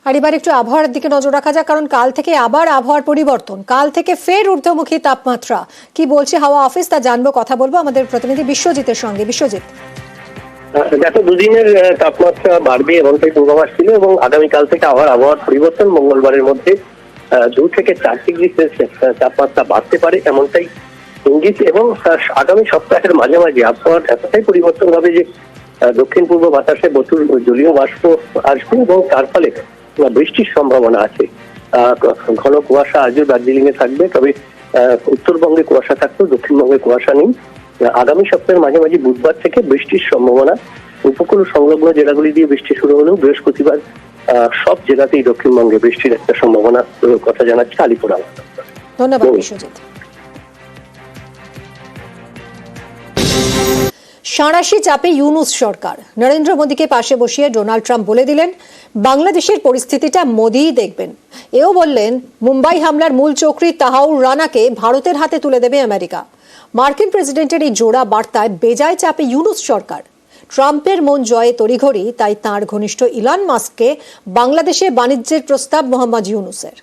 আর এবার একটু আবহাওয়ার দিকে নজর রাখা যাক, কারণ কাল থেকে আবার আবহাওয়ার পরিবর্তন, কাল থেকে ফের ঊর্ধ্বমুখী তাপমাত্রা। কি বলছে হাওয়া অফিস তা জানবো, কথা বলবো আমাদের প্রতিনিধি বিশ্বজিতের সঙ্গে। বিশ্বজিৎ, গত দুদিনের তাপমাত্রা বাড়বে এমনটাই পূর্বাভাস ছিল এবং আগামীকাল থেকে আবার আবহাওয়ার পরিবর্তন, মঙ্গলবারের মধ্যে 2 থেকে 4 ডিগ্রি সেলসিয়াস তাপমাত্রা বাড়তে পারে এমনটাই ইঙ্গিত। এবং আগামী সপ্তাহের মাঝামাঝি আবহাওয়ার এতটাই পরিবর্তন হবে যে দক্ষিণ পূর্ব বাতাসে প্রচুর জলীয় বাষ্প আসবে এবং তার ফলে বৃষ্টির সম্ভাবনা আছে। ঘন কুয়াশা আজও দার্জিলিং এ থাকবে, তবে উত্তরবঙ্গে কুয়াশা থাকলেও দক্ষিণবঙ্গে কুয়াশা নেই। আগামী সপ্তাহের মাঝামাঝি বুধবার থেকে বৃষ্টির সম্ভাবনা, উপকূল সংলগ্ন জেলাগুলি দিয়ে বৃষ্টি শুরু হলেও বৃহস্পতিবার সব জেলাতেই দক্ষিণবঙ্গে বৃষ্টির একটা সম্ভাবনা কথা জানাচ্ছে আলিপুর আবহাওয়া দপ্তর। ধন্যবাদ বিশ্বজিৎ। সাঁড়াশি চাপে ইউনূস সরকার, নরেন্দ্র মোদীকে পাশে বসিয়ে ডোনাল্ড ট্রাম্প বলে দিলেন বাংলাদেশের পরিস্থিতিটা মোদিই দেখবেন। এও বললেন মুম্বাই হামলার মূল চক্রী তাহাউর রানাকে ভারতের হাতে তুলে দেবে আমেরিকা। মার্কিন প্রেসিডেন্টের এই জোড়া বার্তায় বেজায় চাপে ইউনূস সরকার। ট্রাম্পের মন জয়ে তড়িঘড়ি, তাই তাঁর ঘনিষ্ঠ ইলন মাস্ককে বাংলাদেশে বাণিজ্যের প্রস্তাব Mohammad ইউনূসের।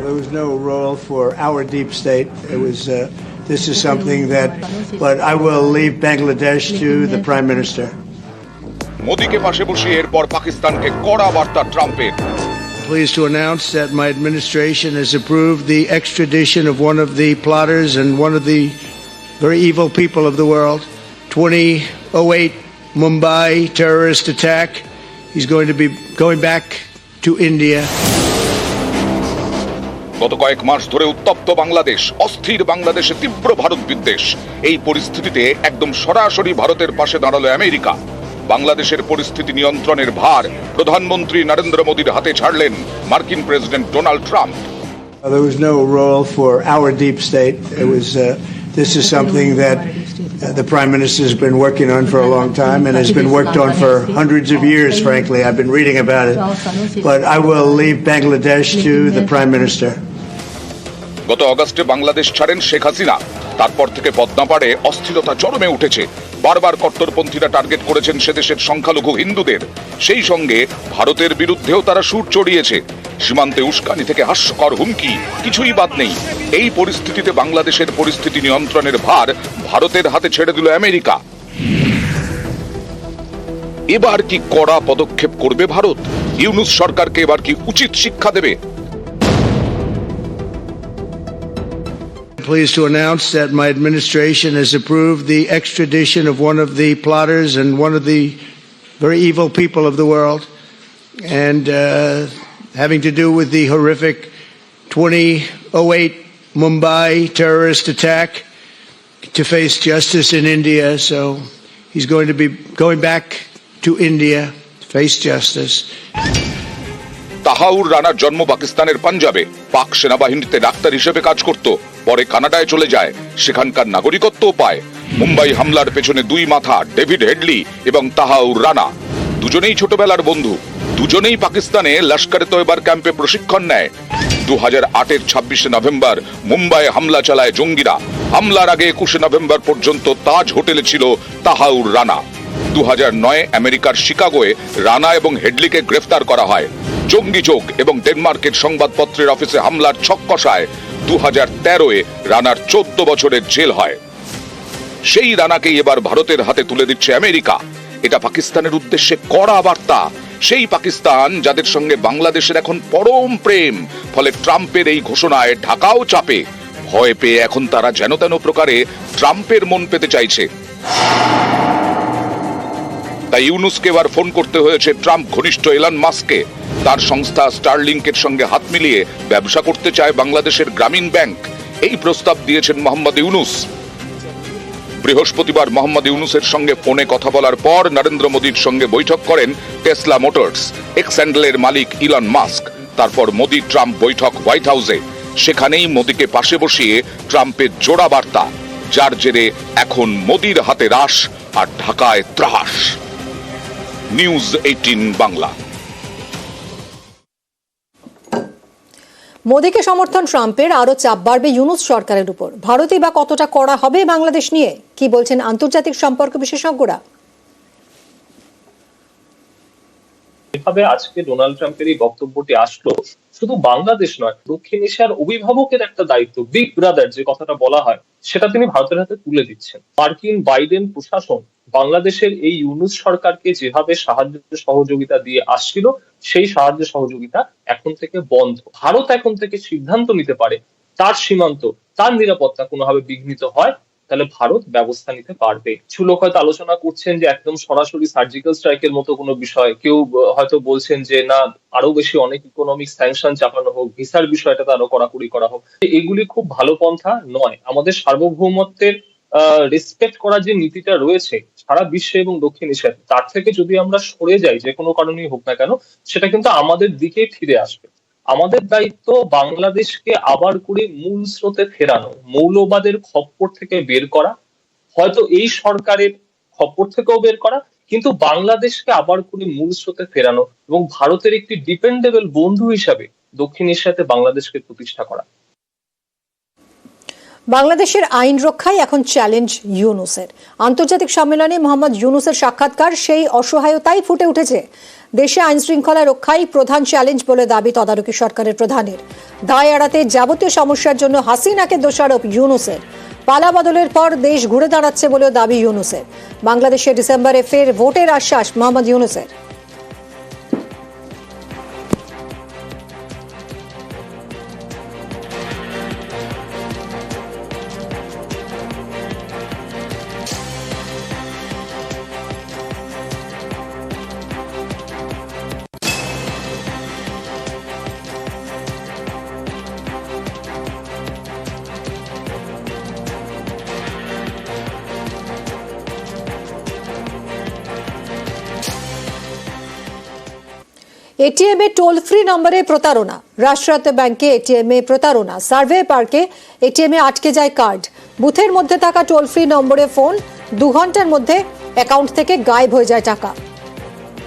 There was no role for our deep state. It was. This is something that, but I will leave Bangladesh to the Prime Minister. মোদিকে পাশে বসিয়ে এরপর পাকিস্তানকে কড়া বার্তা ট্রাম্পের। Pleased to announce that my administration has approved the extradition of one of the plotters and one of the very evil people of the world. 2008 Mumbai terrorist attack. He's going to be going back to India. গত কয়েক মাস ধরে উত্তপ্ত বাংলাদেশ, অস্থির বাংলাদেশে তীব্র ভারত বিদ্বেষ। এই পরিস্থিতিতে একদম সরাসরি ভারতের পাশে দাঁড়ালো আমেরিকা। বাংলাদেশের পরিস্থিতি নিয়ন্ত্রণের ভার প্রধানমন্ত্রী নরেন্দ্র মোদীর হাতে ছাড়লেন মার্কিন president Donald Trump. There was no role for our deep state. It was. This is something that the Prime Minister has been working on for a long time and has been worked on for hundreds of years, frankly. I've been reading about it. But I will leave Bangladesh to the Prime Minister. গত অগস্টে বাংলাদেশ ছাড়েন শেখ হাসিনা। তারপর থেকে পদ্মাপাড়ে অস্থিরতা চরমে উঠেছে। বারবার কট্টরপন্থীরা target করেছেন সেদেশের সংখ্যালঘু হিন্দুদের। সেই সঙ্গে ভারতের বিরুদ্ধেও তারা সুর চড়িয়েছে। সীমান্তে উস্কানি থেকে হাস্যকর হুমকি, কিছুই বাদ নেই। এই পরিস্থিতিতে বাংলাদেশের পরিস্থিতি নিয়ন্ত্রণের ভার ভারতের হাতে ছেড়ে দিল আমেরিকা। এবার কি কড়া পদক্ষেপ করবে ভারত? ইউনূস সরকারকে এবার কি উচিত শিক্ষা দেবে? Pleased to announce that my administration has approved the extradition of one of the plotters and one of the very evil people of the world, and having to do with the horrific 2008 Mumbai terrorist attack, to face justice in India. So he's going to be going back to India to face justice. Tahawwur রানার জন্ম পাকিস্তানের পাঞ্জাবে। পাক সেনাবাহিনীতে doctor হিসেবে কাজ করত, পরে কানাডায় চলে যায়, সেখানকার নাগরিকত্বও পায়। মুম্বাই হামলার পেছনে দুই মাথা, ডেভিড হেডলি এবং তাহাউর রানা। দুজনেই ছোটবেলার বন্ধু, দুজনেই পাকিস্তানে লস্করে তৈবার ক্যাম্পে প্রশিক্ষণ নেয়। 2008-এর 26শে নভেম্বর মুম্বাই হামলা চালায় জঙ্গিরা। হামলার আগে 21শে নভেম্বর পর্যন্ত তাজ হোটেলে ছিল তাহাউর রানা। 2009 আমেরিকার শিকাগোয় রানা এবং হেডলিকে গ্রেফতার করা হয়। জঙ্গি যোগ এবং ডেনমার্কের সংবাদপত্রের অফিসে হামলার ছক কষায় 2013-এ রানার 14 বছরের জেল হয়। সেই রানাকেই এবার ভারতের হাতে তুলে দিচ্ছে আমেরিকা। এটা পাকিস্তানের উদ্দেশ্যে কড়া বার্তা। সেই পাকিস্তান যাদের সঙ্গে বাংলাদেশের এখন পরম প্রেম, ফলে ট্রাম্পের এই ঘোষণায় ঢাকাও চাপে। ভয় পেয়ে এখন তারা যেন তেন প্রকারে ট্রাম্পের মন পেতে চাইছে। তাই ইউনূসকে এবার ফোন করতে হয়েছে ট্রাম্প ঘনিষ্ঠ ইলন মাস্ককে। তার সংস্থা স্টারলিংকের সঙ্গে হাত মিলিয়ে ব্যবসা করতে চায় বাংলাদেশের গ্রামীণ ব্যাংক। এই প্রস্তাব দিয়েছেন মোহাম্মদ ইউনূস। বৃহস্পতিবার মোহাম্মদ ইউনূসের সঙ্গে ফোনে কথা বলার পর নরেন্দ্র মোদীর সঙ্গে বৈঠক করেন টেসলা মোটরস এক্স হ্যান্ডেলের মালিক ইলন মাস্ক। তারপর মোদী ট্রাম্প বৈঠক হোয়াইট হাউসে। সেখানেই মোদীকে পাশে বসিয়ে ট্রাম্পের জোড়া বার্তা, যার জেরে এখন মোদীর হাতে রাশ আর ঢাকায় ত্রাস। নিউজ 18 বাংলা। মোদীকে সমর্থন ট্রাম্পের, আরো চাপ বাড়বে ইউনূস সরকারের উপর। ভারতই বা কতটা কড়া হবে বাংলাদেশ নিয়ে, কি বলছেন আন্তর্জাতিক সম্পর্ক বিশেষজ্ঞরা? এভাবে আজকে ডোনাল্ড ট্রাম্পের এই বক্তব্যটি আসলো, শুধু বাংলাদেশ নয়, দক্ষিণ এশিয়ার অভিভাবকের একটা দায়িত্ব, বিগ ব্রাদার যে কথাটা বলা হয়, সেটা তিনি ভারতের হাতে তুলে দিচ্ছেন। মার্কিন বাইডেন প্রশাসন বাংলাদেশের এই ইউনূস সরকারকে যেভাবে সাহায্য সহযোগিতা দিয়ে আসছিল, সেই সাহায্য সহযোগিতা এখন থেকে বন্ধ। ভারত এখন থেকে সিদ্ধান্ত নিতে পারে তার সীমান্ত, তার নিরাপত্তা কোনোভাবে বিঘ্নিত হয়, তাহলে ভারত ব্যবস্থা নিতে পারবে। কিছু লোক হয়তো আলোচনা করছেন যে একদম সরাসরি সার্জিক্যাল স্ট্রাইকের মতো কোনো বিষয়, কেউ হয়তো বলছেন যে না, আরো বেশি অনেক ইকোনমিক স্যাংশন চাপানো হোক, ভিসার বিষয়টাতে আরো কড়াকড়ি করা হোক। এগুলি খুব ভালো পন্থা নয়। আমাদের সার্বভৌমত্বের রেসপেক্ট করার যে নীতিটা রয়েছে সারা বিশ্বে এবং দক্ষিণ এশিয়াতে, তার থেকে যদি আমরা সরে যাই যে কোনো কারণেই হোক না কেন, সেটা কিন্তু আমাদের দিকেই ফিরে আসবে। আমাদের দায়িত্ব বাংলাদেশকে আবার করে মূল স্রোতে ফেরানো, মৌলবাদের খপ্পর থেকে বের করা, হয়তো এই সরকারের খপ্পর থেকেও বের করা, কিন্তু বাংলাদেশকে আবার করে মূল স্রোতে ফেরানো এবং ভারতের একটি ডিপেন্ডেবল বন্ধু হিসাবে দক্ষিণ এশিয়াতে বাংলাদেশকে প্রতিষ্ঠা করা। বাংলাদেশের আইন রক্ষায় এখন চ্যালেঞ্জ ইউনূসের। আন্তর্জাতিক সম্মেলনে মোহাম্মদ ইউনূসের সাক্ষাৎকার সেই অসহায়তাই ফুটে উঠেছে। দেশে আইন শৃঙ্খলা রক্ষাই প্রধান চ্যালেঞ্জ বলে দাবি তদারকি সরকারের প্রধানের। দায় এড়াতে যাবতীয় সমস্যার জন্য হাসিনাকে দোষারোপ ইউনূসের। পালা বদলের পর দেশ ঘুরে দাঁড়াচ্ছে বলেও দাবি ইউনূসের। বাংলাদেশে ডিসেম্বরে ফের ভোটের আশ্বাস মোহাম্মদ ইউনূসের। এটিএম এ টোল ফ্রি নম্বরে প্রতারণা, রাষ্ট্রায়ত্ত ব্যাংকে এটিএম এ প্রতারণা, সার্ভে পার্কে এটিএম এ আটকে যায় কার্ড, বুথের মধ্যে থাকা টোল ফ্রি নম্বরে ফোন, 2 ঘন্টার মধ্যে অ্যাকাউন্ট থেকে গায়েব হয়ে যায় টাকা।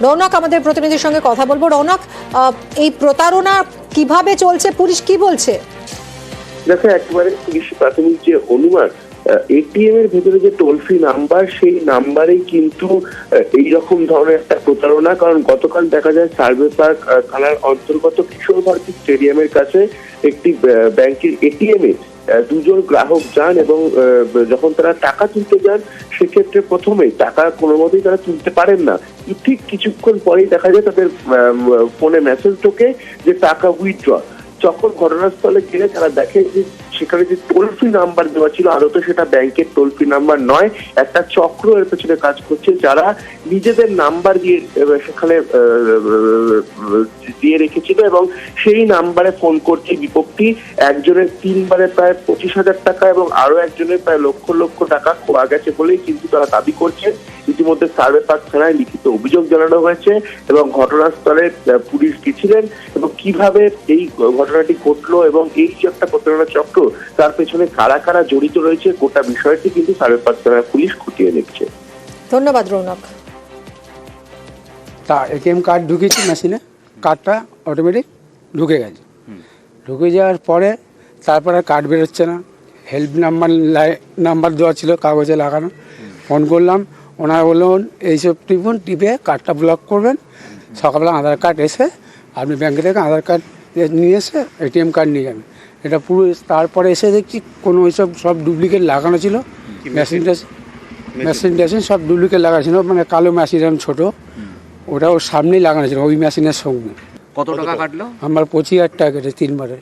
রৌনক আমাদের প্রতিনিধির সঙ্গে কথা বলবো। রৌনক, এই প্রতারণা কিভাবে চলছে, পুলিশ কি বলছে? দেখো, একেবারে পুলিশ প্রাথমিক যে অনুমান, এটিএম এর ভেতরে যে টোল ফ্রি নাম্বার, সেই নাম্বারেই কিন্তু এইরকম ধরনের একটা প্রতারণা। কারণ গতকাল দেখা যায় সার্ভে পার্ক থানার অন্তর্গত কিশোর ভারতী স্টেডিয়ামের কাছে একটি ব্যাংকের এটিএম এ 2 জন গ্রাহক যান এবং যখন তারা টাকা তুলতে যান, সেক্ষেত্রে প্রথমেই টাকা কোনো মতেই তারা তুলতে পারেন না। ঠিক কিছুক্ষণ পরেই দেখা যায় তাদের ফোনে মেসেজ ঢোকে যে টাকা উইথড্র। যখন ঘটনাস্থলে গেলে তারা দেখে যে সেখানে যে টোল ফ্রি নাম্বার দেওয়া ছিল, আদতে সেটা ব্যাংকের টোল ফ্রি নাম্বার নয়, একটা চক্র এর পেছনে কাজ করছে, যারা নিজেদের নাম্বার দিয়ে সেখানে দিয়ে রেখেছিল এবং সেই নাম্বারে ফোন করছে বিপক্ষী। একজনের 3 বারে প্রায় 25,000 টাকা এবং আরো একজনের প্রায় লক্ষ লক্ষ টাকা খোয়া গেছে বলেই কিন্তু তারা দাবি করছে। ইতিমধ্যে সার্ভে পার্ক থানায় লিখিত অভিযোগ জানানো হয়েছে এবং ঘটনাস্থলে পুলিশ গেছিলেন এবং কিভাবে এই ঘটনাটি ঘটলো এবং এই যে একটা প্রতারণা চক্র, তার পেছনে কারা কারা জড়িত রয়েছে, গোটা বিষয়টি কিন্তু সার্ভে পার্ক থানার পুলিশ খতিয়ে দেখছে। ধন্যবাদ রৌনক। তা এটিএম কার্ড ঢুকেছি মেশিনে, কার্ডটা অটোমেটিক ঢুকে গেছে। ঢুকে যাওয়ার পরে তারপরে কার্ড বেরোচ্ছে না। হেল্প নাম্বার দেওয়া ছিল কাগজে লাগানো, ফোন করলাম, ওনারা বললেন এইসব টিপে কার্ডটা ব্লক করবেন। সকালবেলা আধার কার্ড এসে আপনি ব্যাংকে থেকে আধার কার্ড নিয়ে এসে এটিএম কার্ড নিয়ে যাবেন। এটা পুরো তারপরে এসে দেখছি কোনো ওইসব সব ডুপ্লিকেট লাগানো ছিল, মেশিন সব ডুপ্লিকেট লাগানো ছিল, মানে কালো মেশিন ছোটো, ওটা ওর সামনেই লাগানো ছিল ওই মেশিনের সঙ্গে। কত টাকা কাটলো? আমার 25,000 টাকা কেটে 3 বারে।